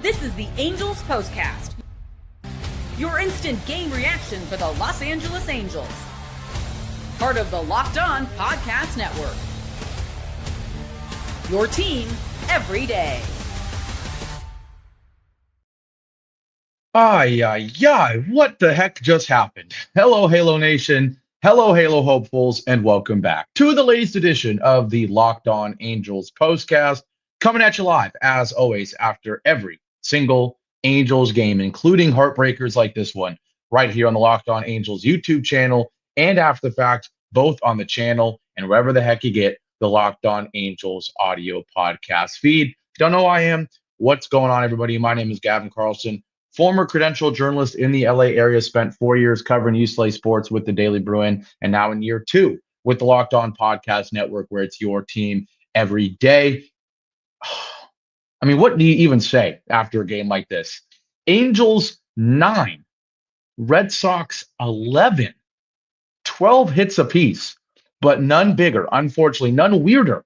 This is the Angels Postcast, your instant game reaction for the Los Angeles Angels. Part of the Locked On Podcast Network. Your team every day. What the heck just happened? Hello, Halo Nation. Hello, Halo hopefuls, and welcome back to the latest edition of the Locked On Angels Postcast, coming at you live, as always, after every single Angels game, including heartbreakers like this one, right here on the Locked On Angels YouTube channel, and after the fact, both on the channel and wherever the heck you get the Locked On Angels audio podcast feed. If you don't know who I am, what's going on, everybody? My name is Gavin Carlson, former credentialed journalist in the LA area, spent 4 years covering UCLA sports with the Daily Bruin, and now in year 2 with the Locked On Podcast Network, where it's your team every day. I mean, what do you even say after a game like this? Angels 9, Red Sox 11, 12 hits apiece, but none bigger, unfortunately, none weirder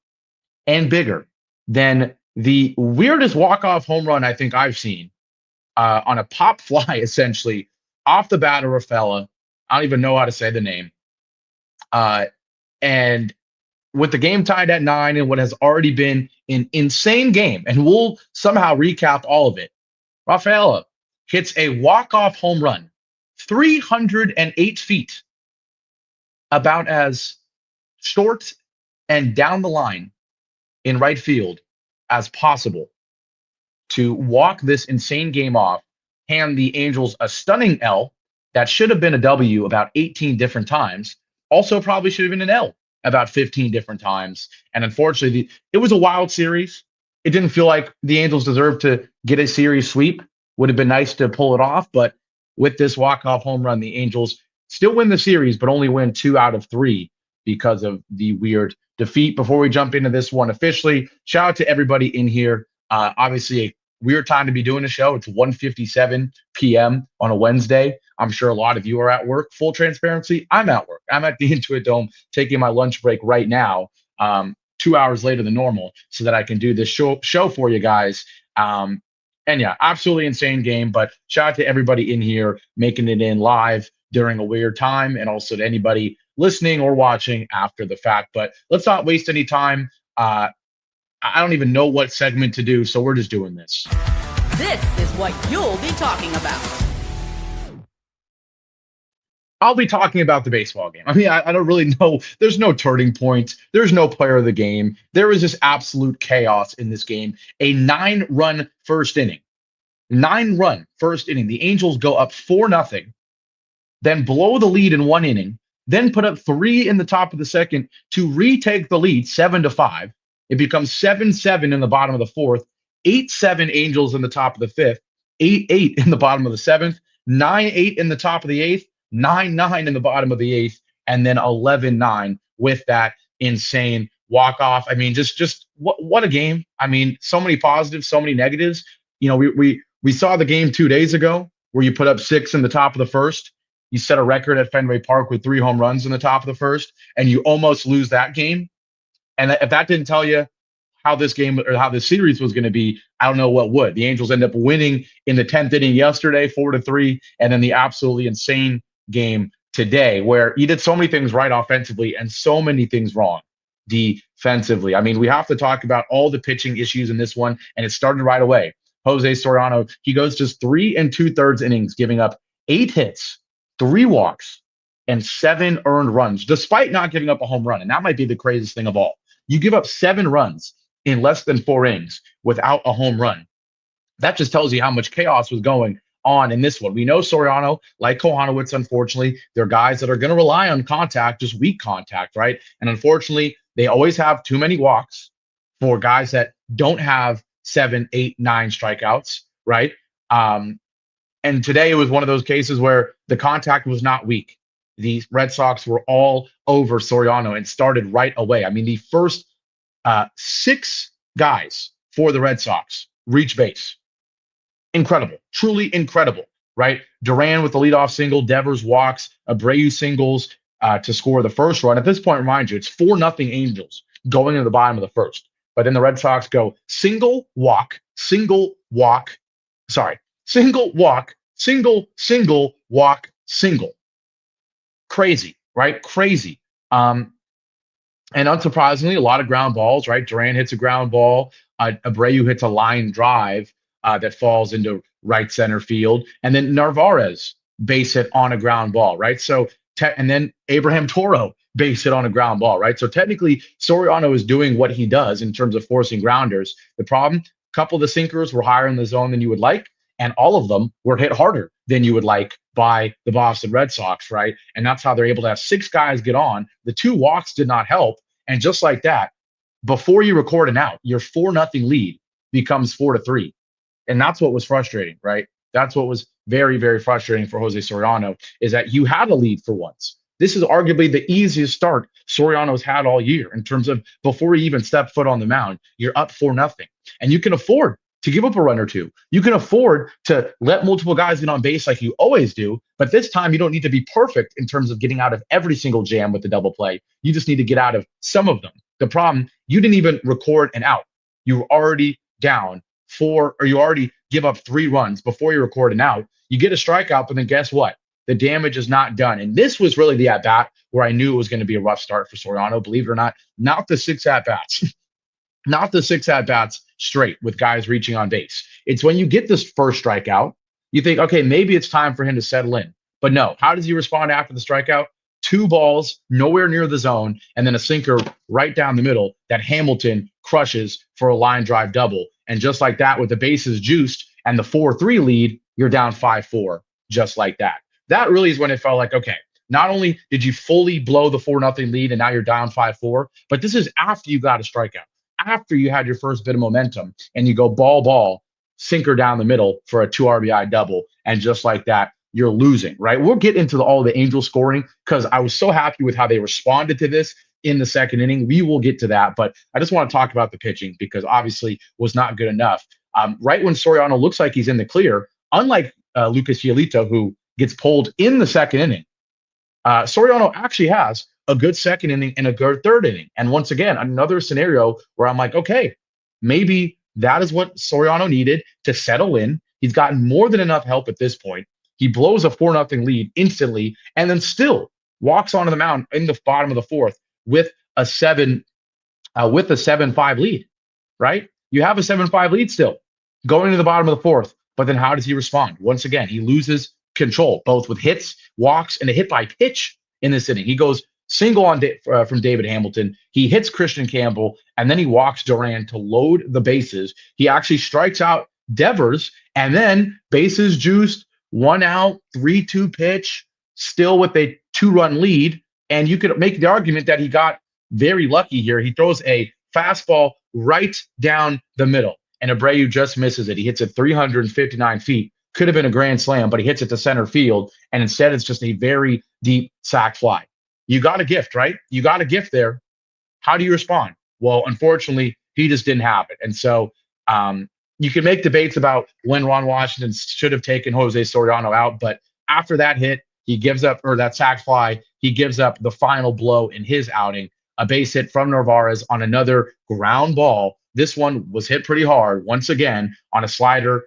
and bigger than the weirdest walk-off home run I think I've seen on a pop fly, essentially, off the bat of Rafaela. I don't even know how to say the name. And with the game tied at 9 and what has already been an insane game, and we'll somehow recap all of it, Rafaela hits a walk-off home run, 308 feet, about as short and down the line in right field as possible, to walk this insane game off, hand the Angels a stunning L that should have been a W about 18 different times, also probably should have been an L about 15 different times. And unfortunately, it was a wild series. It didn't feel like the Angels deserved to get a series sweep. Would have been nice to pull it off, but with this walk-off home run, the Angels still win the series, but only win 2 out of 3 because of the weird defeat. Before we jump into this one officially, shout out to everybody in here. Obviously, a weird time to be doing a show. It's 1:57 p.m. on a Wednesday. I'm sure a lot of you are at work. Full transparency, I'm at work. I'm at the Intuit Dome taking my lunch break right now, 2 hours later than normal, so that I can do this show for you guys. And yeah, absolutely insane game. But shout out to everybody in here making it in live during a weird time, and also to anybody listening or watching after the fact. But let's not waste any time. I don't even know what segment to do, so we're just doing this. This is what you'll be talking about. I'll be talking about the baseball game. I mean, I don't really know. There's no turning point. There's no player of the game. There was just absolute chaos in this game. A 9-run first inning. 9-run first inning. The Angels go up 4-0, then blow the lead in 1 inning, then put up 3 in the top of the second to retake the lead 7-5. It becomes 7-7 in the bottom of the 4th, 8-7 Angels in the top of the 5th, 8-8 in the bottom of the 7th, 9-8 in the top of the 8th, 9-9 in the bottom of the 8th, and then 11-9 with that insane walk-off. I mean, just what a game. I mean, so many positives, so many negatives. You know, we saw the game 2 days ago where you put up 6 in the top of the 1st. You set a record at Fenway Park with 3 home runs in the top of the 1st, and you almost lose that game. And if that didn't tell you how this game or how this series was going to be, I don't know what would. The Angels end up winning in the 10th inning yesterday, 4-3, and then the absolutely insane game today, where you did so many things right offensively and so many things wrong defensively. I mean, we have to talk about all the pitching issues in this one, and it started right away. Jose Soriano, he goes just 3 2/3 innings, giving up 8 hits, 3 walks, and 7 earned runs, despite not giving up a home run. And that might be the craziest thing of all. You give up 7 runs in less than 4 innings without a home run. That just tells you how much chaos was going on in this one. We know Soriano, like Kohanowitz, unfortunately, they're guys that are going to rely on contact, just weak contact, right? And unfortunately, they always have too many walks for guys that don't have 7, 8, 9 strikeouts, right? And today it was one of those cases where the contact was not weak. The Red Sox were all over Soriano and started right away. I mean, the first 6 guys for the Red Sox reach base. Incredible, truly incredible, right? Duran with the leadoff single, Devers walks, Abreu singles to score the first run. At this point, remind you, it's 4-0 Angels going into the bottom of the first. But then the Red Sox go single, walk, Sorry, single walk, single walk, single. Crazy, right? Crazy. Um, and unsurprisingly, a lot of ground balls, right? Duran hits a ground ball. Abreu hits a line drive that falls into right center field. And then Narvaez base hit on a ground ball, right? And then Abraham Toro base hit on a ground ball, right? So technically, Soriano is doing what he does in terms of forcing grounders. The problem, a couple of the sinkers were higher in the zone than you would like, and all of them were hit harder than you would like by the Boston Red Sox, right? And that's how they're able to have six guys get on. The two walks did not help. And just like that, before you record an out, your 4-0 lead becomes 4-3. And that's what was frustrating, right? That's what was very, very frustrating for Jose Soriano, is that you had a lead for once. This is arguably the easiest start Soriano's had all year in terms of before he even stepped foot on the mound, you're up 4-0. And you can afford to give up a run or two. You can afford to let multiple guys get on base like you always do, but this time you don't need to be perfect in terms of getting out of every single jam with the double play. You just need to get out of some of them. The problem, you didn't even record an out. You were already down you already give up 3 runs before you record an out. You get a strikeout, but then guess what? The damage is not done. And this was really the at-bat where I knew it was going to be a rough start for Soriano, believe it or not the 6 at-bats. Not the 6 at-bats straight with guys reaching on base. It's when you get this first strikeout, you think, okay, maybe it's time for him to settle in. But no, how does he respond after the strikeout? 2 balls, nowhere near the zone, and then a sinker right down the middle that Hamilton crushes for a line drive double. And just like that, with the bases juiced and the 4-3 lead, you're down 5-4, just like that. That really is when it felt like, okay, not only did you fully blow the 4-0 lead and now you're down 5-4, but this is after you got a strikeout, after you had your first bit of momentum, and you go ball, sinker down the middle for a 2 RBI double. And just like that, you're losing, right? We'll get into all the Angels scoring because I was so happy with how they responded to this in the second inning. We will get to that, but I just want to talk about the pitching because obviously was not good enough. Right when Soriano looks like he's in the clear, unlike Lucas Giolito, who gets pulled in the second inning, Soriano actually has a good second inning and a good third inning. And once again, another scenario where I'm like, okay, maybe that is what Soriano needed to settle in. He's gotten more than enough help at this point. He blows a 4-0 lead instantly and then still walks onto the mound in the bottom of the 4th with a 7-5 lead, right? You have a 7-5 lead still going to the bottom of the 4th. But then how does he respond? Once again, he loses control, both with hits, walks, and a hit by pitch in this inning. He goes single on from David Hamilton. He hits Christian Campbell, and then he walks Duran to load the bases. He actually strikes out Devers, and then bases juiced, 1 out, 3-2 pitch, still with a 2-run lead. And you could make the argument that he got very lucky here. He throws a fastball right down the middle, and Abreu just misses it. He hits it 359 feet. Could have been a grand slam, but he hits it to center field, and instead it's just a very deep sac fly. You got a gift, right? You got a gift there. How do you respond? Well, unfortunately, he just didn't have it. And so you can make debates about when Ron Washington should have taken Jose Soriano out, but after that hit, he gives up, or that sac fly, he gives up the final blow in his outing, a base hit from Narvaez on another ground ball. This one was hit pretty hard, once again, on a slider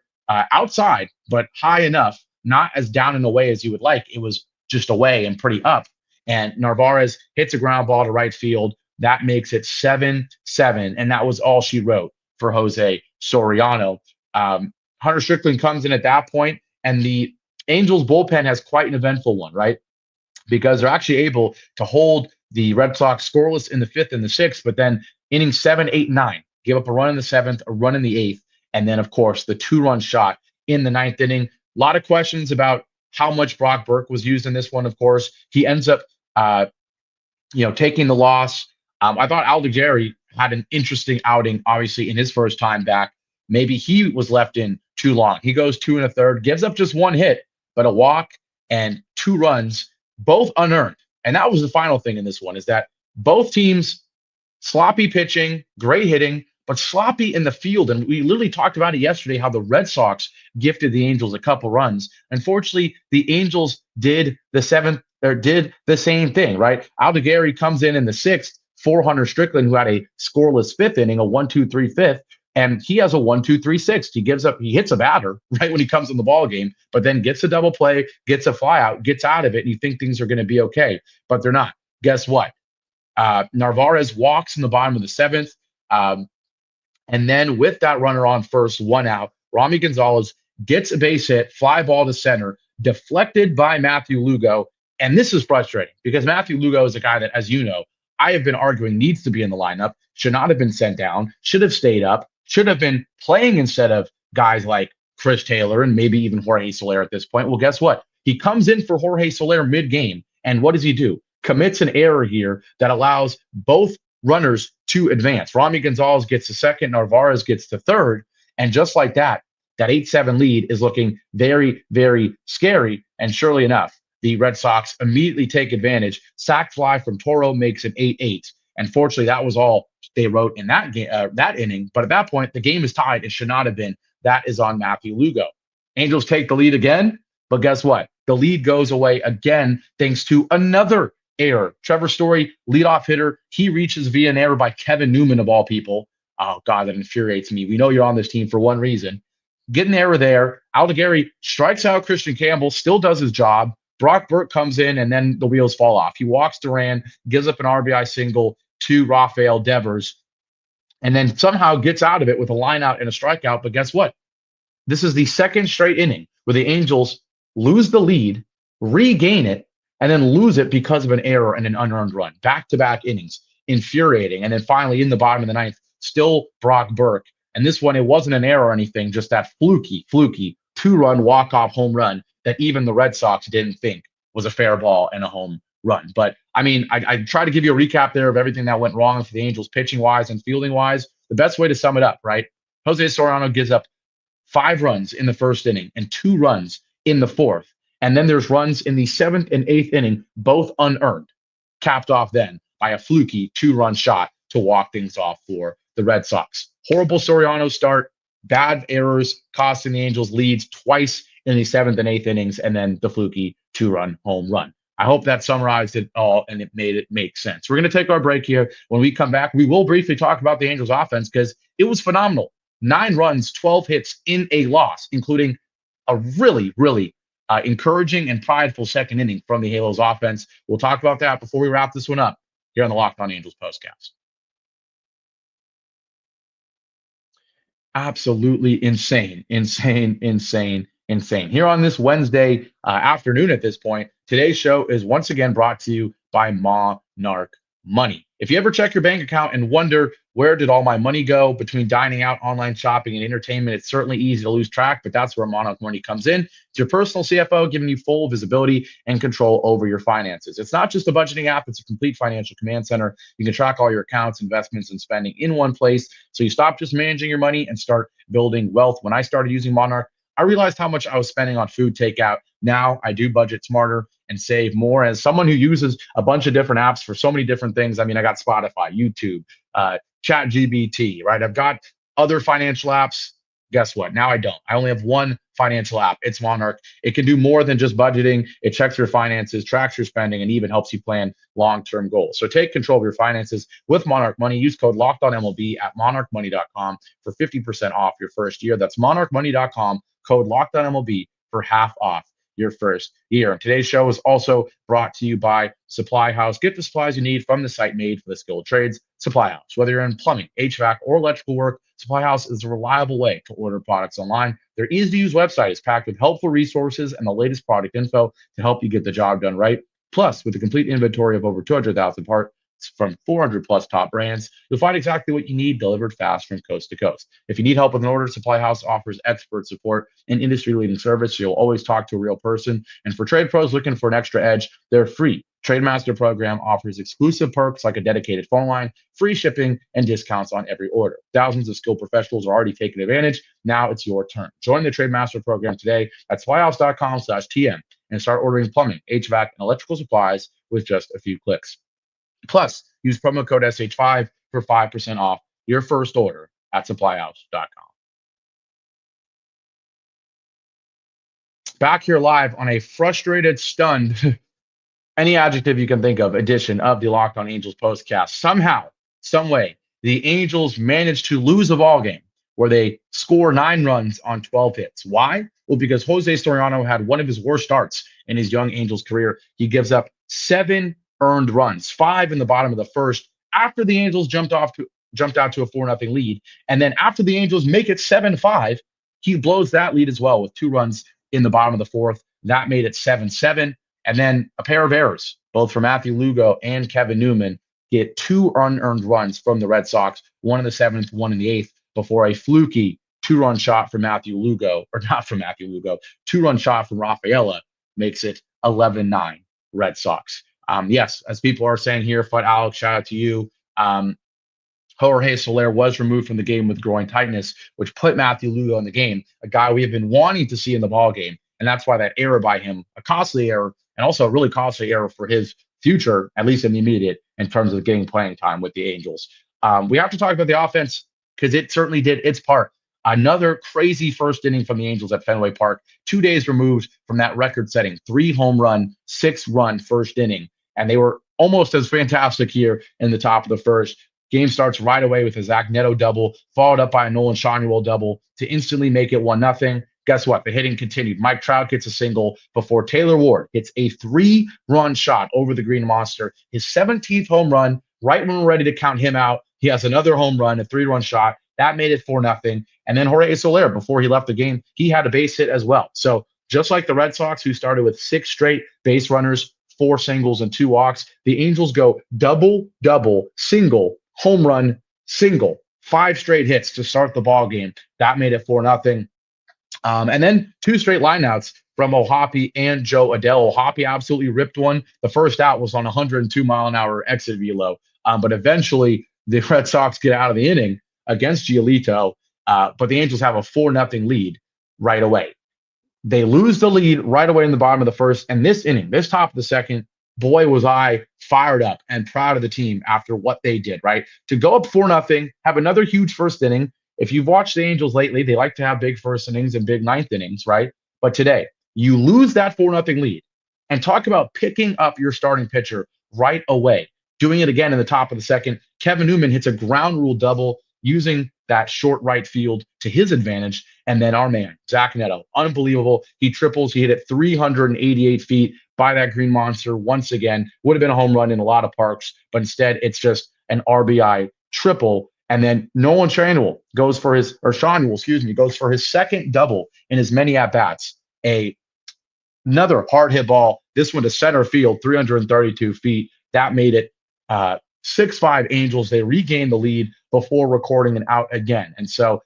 outside, but high enough, not as down and away as you would like. It was just away and pretty up. And Narvaez hits a ground ball to right field. That makes it 7-7, and that was all she wrote for Jose Soriano. Hunter Strickland comes in at that point, and the Angels bullpen has quite an eventful one, right? Because they're actually able to hold the Red Sox scoreless in the 5th and the 6th, but then innings 7, 8, 9, give up a run in the 7th, a run in the 8th, and then, of course, the 2-run shot in the 9th inning. A lot of questions about how much Brock Burke was used in this one, of course. He ends up, taking the loss. I thought Aldigeri had an interesting outing, obviously, in his first time back. Maybe he was left in too long. He goes 2 1/3, gives up just 1 hit, but a walk and 2 runs, both unearned. And that was the final thing in this one, is that both teams, sloppy pitching, great hitting, but sloppy in the field. And we literally talked about it yesterday, how the Red Sox gifted the Angels a couple runs. Unfortunately, the Angels did the same thing, right? Aldigeri comes in the 6th for Hunter Strickland, who had a scoreless 5th inning, a 1-2-3 5th. And he has a 1-2-3-6. He hits a batter right when he comes in the ball game, but then gets a double play, gets a fly out, gets out of it, and you think things are going to be okay, but they're not. Guess what? Narvaez walks in the bottom of the seventh. Um, and then with that runner on first, one out, Rami Gonzalez gets a base hit, fly ball to center, deflected by Matthew Lugo. And this is frustrating because Matthew Lugo is a guy that, as you know, I have been arguing needs to be in the lineup, should not have been sent down, should have stayed up, should have been playing instead of guys like Chris Taylor and maybe even Jorge Soler at this point. Well, guess what? He comes in for Jorge Soler mid-game, and what does he do? Commits an error here that allows both runners to advance. Rami Gonzalez gets to second, Narvaez gets to third, and just like that 8-7 lead is looking very, very scary. And surely enough, the Red Sox immediately take advantage. Sac fly from Toro makes it 8-8. And fortunately, that was all they wrote in that game, that inning. But at that point, the game is tied. It should not have been. That is on Matthew Lugo. Angels take the lead again, but guess what? The lead goes away again thanks to another error. Trevor Story, leadoff hitter. He reaches via an error by Kevin Newman, of all people. Oh, God, that infuriates me. We know you're on this team for one reason. Get an error there. Aldegari strikes out Christian Campbell, still does his job. Brock Burke comes in, and then the wheels fall off. He walks Duran, gives up an RBI single to Rafael Devers, and then somehow gets out of it with a line out and a strikeout. But guess what? This is the second straight inning where the Angels lose the lead, regain it, and then lose it because of an error and an unearned run. Back-to-back innings. Infuriating. And then finally, in the bottom of the ninth, still Brock Burke. And this one, it wasn't an error or anything, just that fluky two-run walk-off home run that even the Red Sox didn't think was a fair ball and a home run. But, I mean, I try to give you a recap there of everything that went wrong for the Angels pitching-wise and fielding-wise. The best way to sum it up, right? Jose Soriano gives up 5 runs in the first inning and 2 runs in the fourth. And then there's runs in the 7th and 8th inning, both unearned, capped off then by a fluky 2-run shot to walk things off for the Red Sox. Horrible Soriano start, bad errors costing the Angels leads twice in the 7th and 8th innings, and then the fluky 2-run home run. I hope that summarized it all and it made it make sense. We're going to take our break here. When we come back, we will briefly talk about the Angels offense because it was phenomenal. 9 runs, 12 hits in a loss, including a really, really encouraging and prideful second inning from the Halos offense. We'll talk about that before we wrap this one up here on the Locked On Angels Postcast. Absolutely insane. Here on this Wednesday afternoon at this point, today's show is once again brought to you by Monarch Money. If you ever check your bank account and wonder, where did all my money go between dining out, online shopping, and entertainment? It's certainly easy to lose track, but that's where Monarch Money comes in. It's your personal CFO giving you full visibility and control over your finances. It's not just a budgeting app, it's a complete financial command center. You can track all your accounts, investments, and spending in one place. So you stop just managing your money and start building wealth. When I started using Monarch, I realized how much I was spending on food takeout. Now I do budget smarter and save more. As someone who uses a bunch of different apps for so many different things, I mean, I got Spotify, YouTube, ChatGPT, right? I've got other financial apps. Guess what? Now I don't. I only have one financial app. It's Monarch. It can do more than just budgeting. It checks your finances, tracks your spending, and even helps you plan long-term goals. So take control of your finances with Monarch Money. Use code LOCKEDONMLB at monarchmoney.com for 50% off your first year. That's monarchmoney.com, code LOCKEDONMLB for half off your first year. Today's show is also brought to you by Supply House. Get the supplies you need from the site made for the skilled trades. Supply House. Whether you're in plumbing, HVAC, or electrical work, Supply House is a reliable way to order products online. Their easy-to-use website is packed with helpful resources and the latest product info to help you get the job done right. Plus, with a complete inventory of over 200,000 parts from 400 plus top brands, you'll find exactly what you need delivered fast from coast to coast. If you need help with an order, Supply House offers expert support and industry-leading service. So you'll always talk to a real person. And for trade pros looking for an extra edge, their free Trademaster program offers exclusive perks like a dedicated phone line, free shipping, and discounts on every order. Thousands of skilled professionals are already taking advantage. Now it's your turn. Join the Trademaster program today at supplyhouse.com/TM and start ordering plumbing, HVAC, and electrical supplies with just a few clicks. Plus, use promo code SH5 for 5% off your first order at supplyhouse.com. Back here live on a frustrated, stunned, any adjective you can think of, edition of the Locked On Angels Postcast. Somehow, some way, the Angels managed to lose a ball game where they score 9 runs on 12 hits. Why? Well, because Jose Soriano had one of his worst starts in his young Angels career. He gives up 7 earned runs, 5 in the bottom of the first, after the Angels jumped out to a 4-0 lead. And then after the Angels make it 7-5, he blows that lead as well with 2 runs in the bottom of the fourth. That made it 7-7. And then a pair of errors, both for Matthew Lugo and Kevin Newman, get 2 unearned runs from the Red Sox, one in the 7th, one in the 8th, before a fluky 2-run shot from Matthew Lugo, or not from Matthew Lugo, 2-run shot from Rafaela makes it 11-9 Red Sox. Yes, as people are saying here, Fud Alex, shout out to you. Jorge Soler was removed from the game with groin tightness, which put Matthew Lugo in the game, a guy we have been wanting to see in the ball game. And that's why that error by him, a costly error, and also a really costly error for his future, at least in the immediate, in terms of getting playing time with the Angels. We have to talk about the offense because it certainly did its part. Another crazy first inning from the Angels at Fenway Park, 2 days removed from that record-setting 3 home run, 6-run first inning. And they were almost as fantastic here in the top of the first. Game starts right away with a Zach Neto double, followed up by a Nolan Schanuel double to instantly make it 1-0. Guess what? The hitting continued. Mike Trout gets a single before Taylor Ward hits a 3-run shot over the Green Monster, his 17th home run. Right when we're ready to count him out, he has another home run, a 3-run shot. That made it 4-0. And then Jorge Soler, before he left the game, he had a base hit as well. So just like the Red Sox, who started with 6 straight base runners, 4 singles, and 2 walks, the Angels go double, double, single, home run, single, 5 straight hits to start the ball game. That made it 4-0. And then 2 straight lineouts from Ohapi and Joe Adell. Ohapi absolutely ripped one. The first out was on 102-mile-an-hour exit velo. But eventually, the Red Sox get out of the inning against Giolito, but the Angels have a 4-0 lead right away. They lose the lead right away in the bottom of the first. And this inning, this top of the second, boy, was I fired up and proud of the team after what they did, right? To go up 4-0, have another huge first inning. If you've watched the Angels lately, they like to have big first innings and big ninth innings, right? But today, you lose that 4-0 lead and talk about picking up your starting pitcher right away. Doing it again in the top of the second. Kevin Newman hits a ground rule double using that short right field to his advantage. And then our man, Zach Neto, unbelievable. He triples. He hit it 388 feet by that Green Monster once again. Would have been a home run in a lot of parks, but instead it's just an RBI triple. And then Nolan Schanuel goes for his, or Schanuel, excuse me, goes for his second double in as many at-bats. Another hard hit ball. This one to center field, 332 feet. That made it 6-5 Angels. They regain the lead before recording an out again. And so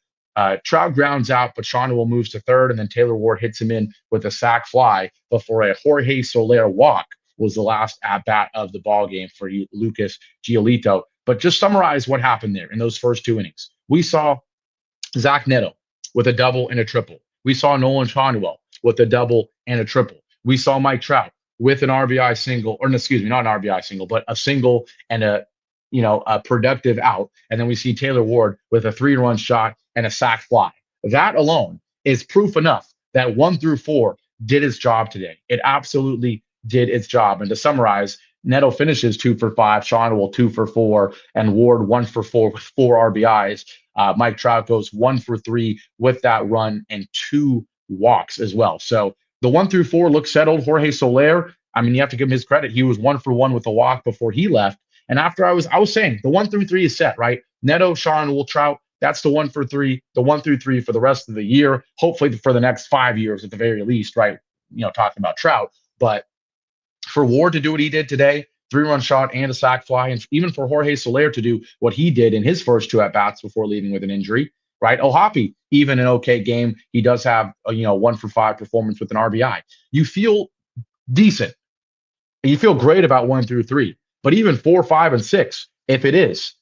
Trout grounds out, but Schanuel moves to third, and then Taylor Ward hits him in with a sac fly before a Jorge Soler walk was the last at-bat of the ball game for Lucas Giolito. But just summarize what happened there in those first 2 innings. We saw Zach Neto with a double and a triple. We saw Nolan Schanuel with a double and a triple. We saw Mike Trout with an RBI single, or excuse me, not an RBI single, but a single and a productive out. And then we see Taylor Ward with a 3-run shot and a sac fly. That alone is proof enough that 1 through 4 did its job today. It absolutely did its job. And to summarize, Neto finishes 2 for 5, Schanuel 2 for 4, and Ward 1 for 4 with 4 RBIs. Mike Trout goes 1 for 3 with that run and 2 walks as well. So the 1 through 4 looks settled. Jorge Soler, I mean, you have to give him his credit. He was 1 for 1 with a walk before he left. And after I was saying the 1 through 3 is set, right? Neto, Schanuel, Trout, that's the 1 for 3, the 1 through 3 for the rest of the year, hopefully for the next 5 years at the very least, right? Talking about Trout. But for Ward to do what he did today, 3-run shot and a sac fly, and even for Jorge Soler to do what he did in his first 2 at-bats before leaving with an injury, right? Ohapi, even an okay game. He does have a 1 for 5 performance with an RBI. You feel decent. You feel great about 1 through 3. But even 4, 5, and 6, if it is,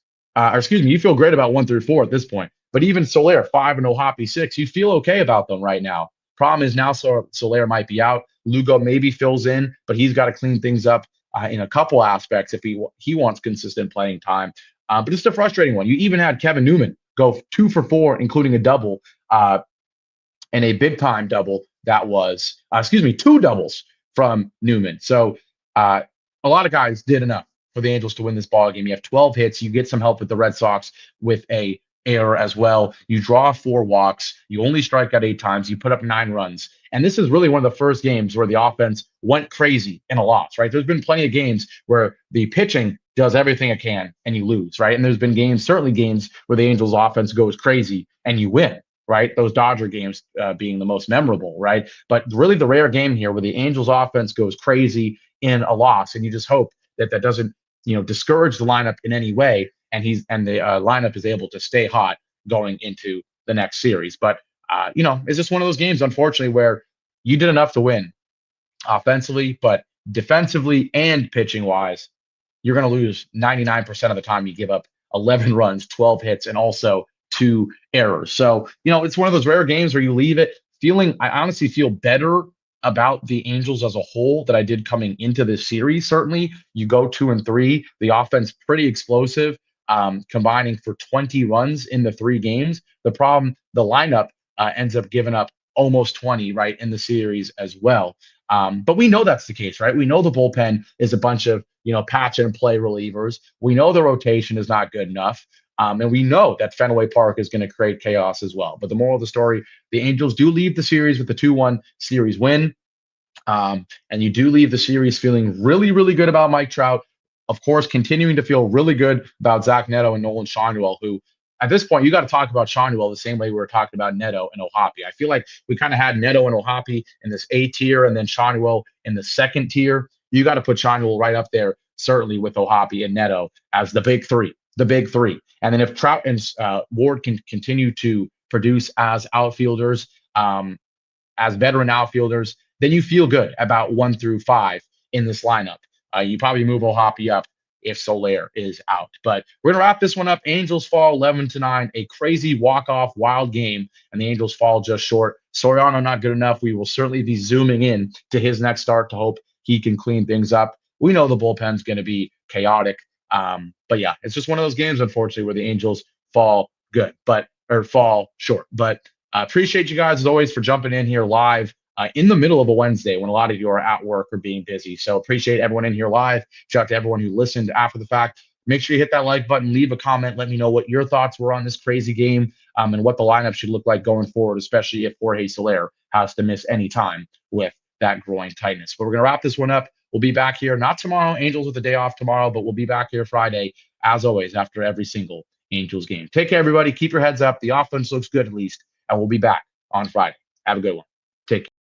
you feel great about 1 through 4 at this point. But even Soler, 5, and Ohapi, 6, you feel okay about them right now. Problem is now Soler might be out. Lugo maybe fills in, but he's got to clean things up in a couple aspects if he wants consistent playing time. But it's a frustrating one. You even had Kevin Newman go 2 for 4, including a double and a big-time double that was, 2 doubles from Newman. So a lot of guys did enough for the Angels to win this ball game. You have 12 hits. You get some help with the Red Sox with a error as well. You draw 4 walks. You only strike out 8 times. You put up 9 runs. And this is really one of the first games where the offense went crazy in a loss, right? There's been plenty of games where the pitching does everything it can and you lose, right? And there's been games, certainly games, where the Angels offense goes crazy and you win, right? Those Dodger games being the most memorable, right? But really the rare game here where the Angels offense goes crazy in a loss, and you just hope that that doesn't, discourage the lineup in any way, and the lineup is able to stay hot going into the next series. But it's just one of those games, unfortunately, where you did enough to win offensively, but defensively and pitching wise, you're going to lose 99% of the time. You give up 11 runs, 12 hits, and also 2 errors. So, it's one of those rare games where you leave it feeling, I honestly feel better about the Angels as a whole that I did coming into this series. Certainly, you go 2-3, the offense pretty explosive, combining for 20 runs in the 3 games. The problem, the lineup ends up giving up almost 20, right, in the series as well. But we know that's the case, right? We know the bullpen is a bunch of, patch and play relievers. We know the rotation is not good enough. And we know that Fenway Park is going to create chaos as well. But the moral of the story, the Angels do leave the series with the 2-1 series win. And you do leave the series feeling really, really good about Mike Trout. Of course, continuing to feel really good about Zach Neto and Nolan Schanuel, who at this point, you got to talk about Schanuel the same way we were talking about Neto and Ohapi. I feel like we kind of had Neto and Ohapi in this A tier and then Schanuel in the second tier. You got to put Schanuel right up there, certainly with Ohapi and Neto as the big three. And then if Trout and Ward can continue to produce as outfielders, as veteran outfielders, then you feel good about 1 through 5 in this lineup. You probably move Ohapi up if Soler is out. But we're going to wrap this one up. Angels fall 11-9, a crazy walk-off wild game, and the Angels fall just short. Soriano not good enough. We will certainly be zooming in to his next start to hope he can clean things up. We know the bullpen's going to be chaotic. But yeah, it's just one of those games, unfortunately, where the Angels fall short. But appreciate you guys, as always, for jumping in here live in the middle of a Wednesday when a lot of you are at work or being busy. So appreciate everyone in here live. Shout out to everyone who listened after the fact. Make sure you hit that like button, leave a comment, let me know what your thoughts were on this crazy game, and what the lineup should look like going forward, especially if Jorge Soler has to miss any time with that groin tightness. But we're going to wrap this one up. We'll be back here, not tomorrow, Angels with a day off tomorrow, but we'll be back here Friday, as always, after every single Angels game. Take care, everybody. Keep your heads up. The offense looks good, at least, and we'll be back on Friday. Have a good one. Take care.